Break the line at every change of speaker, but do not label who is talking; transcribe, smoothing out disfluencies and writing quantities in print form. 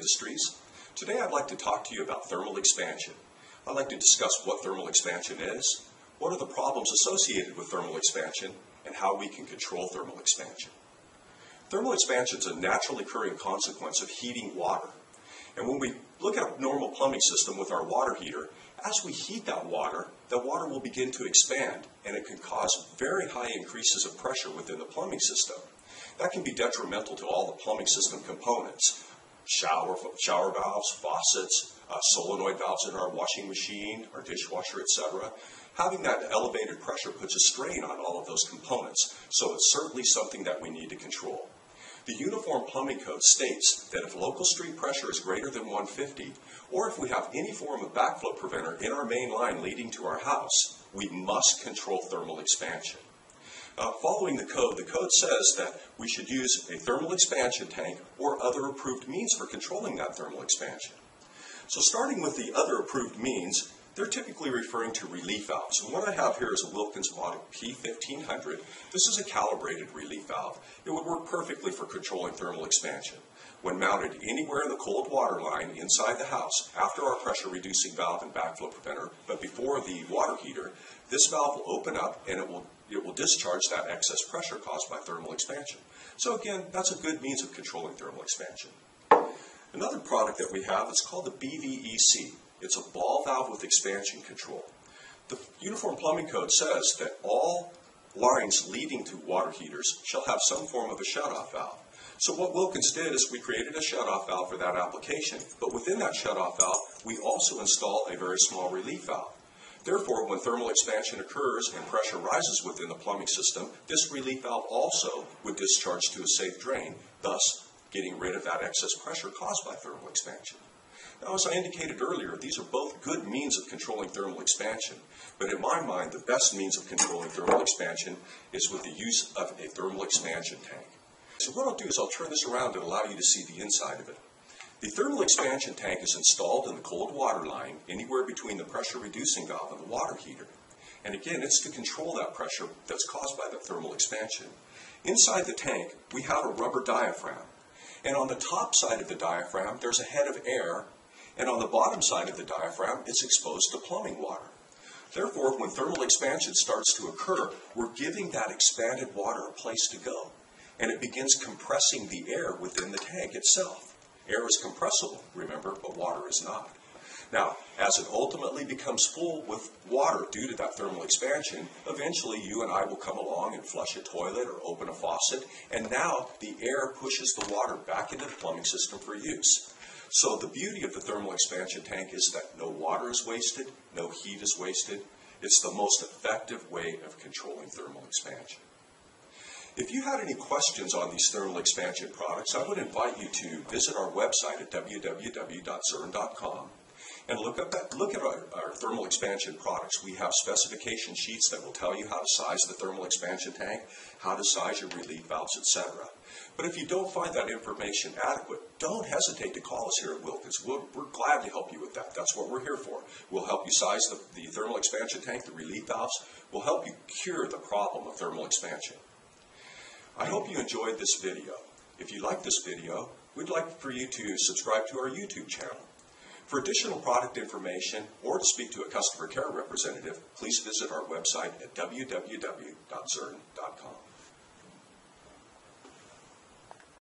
Industries. Today I'd like to talk to you about thermal expansion. I'd like to discuss what thermal expansion is, what are the problems associated with thermal expansion, and how we can control thermal expansion. Thermal expansion is a naturally occurring consequence of heating water. And when we look at a normal plumbing system with our water heater, as we heat that water will begin to expand, and it can cause very high increases of pressure within the plumbing system. That can be detrimental to all the plumbing system components. Shower valves, faucets, solenoid valves in our washing machine, our dishwasher, etc. Having that elevated pressure puts a strain on all of those components, so it's certainly something that we need to control. The Uniform Plumbing Code states that if local street pressure is greater than 150, or if we have any form of backflow preventer in our main line leading to our house, we must control thermal expansion. Following the code says that we should use a thermal expansion tank or other approved means for controlling that thermal expansion. So starting with the other approved means, they're typically referring to relief valves. And what I have here is a Wilkins model P1500. This is a calibrated relief valve. It would work perfectly for controlling thermal expansion. When mounted anywhere in the cold water line inside the house, after our pressure reducing valve and backflow preventer, but before the water heater, this valve will open up and it will discharge that excess pressure caused by thermal expansion. So again, that's a good means of controlling thermal expansion. Another product that we have is called the BVEC. It's a ball valve with expansion control. The Uniform Plumbing Code says that all lines leading to water heaters shall have some form of a shutoff valve. So what Wilkins did is we created a shutoff valve for that application, but within that shutoff valve, we also install a very small relief valve. Therefore, when thermal expansion occurs and pressure rises within the plumbing system, this relief valve also would discharge to a safe drain, thus getting rid of that excess pressure caused by thermal expansion. Now, as I indicated earlier, these are both good means of controlling thermal expansion, but in my mind, the best means of controlling thermal expansion is with the use of a thermal expansion tank. So what I'll do is I'll turn this around and allow you to see the inside of it. The thermal expansion tank is installed in the cold water line anywhere between the pressure reducing valve and the water heater. And again, it's to control that pressure that's caused by the thermal expansion. Inside the tank, we have a rubber diaphragm. And on the top side of the diaphragm, there's a head of air. And on the bottom side of the diaphragm, it's exposed to plumbing water. Therefore, when thermal expansion starts to occur, we're giving that expanded water a place to go. And it begins compressing the air within the tank itself. Air is compressible, remember, but water is not. Now, as it ultimately becomes full with water due to that thermal expansion, eventually you and I will come along and flush a toilet or open a faucet, and now the air pushes the water back into the plumbing system for use. So the beauty of the thermal expansion tank is that no water is wasted, no heat is wasted. It's the most effective way of controlling thermal expansion. If you had any questions on these thermal expansion products, I would invite you to visit our website at www.zurn.com and look at our thermal expansion products. We have specification sheets that will tell you how to size the thermal expansion tank, how to size your relief valves, etc. But if you don't find that information adequate, don't hesitate to call us here at Wilkins. We're glad to help you with that. That's what we're here for. We'll help you size the thermal expansion tank, the relief valves. We'll help you cure the problem of thermal expansion. I hope you enjoyed this video. If you like this video, we'd like for you to subscribe to our YouTube channel. For additional product information or to speak to a customer care representative, please visit our website at www.zurn.com.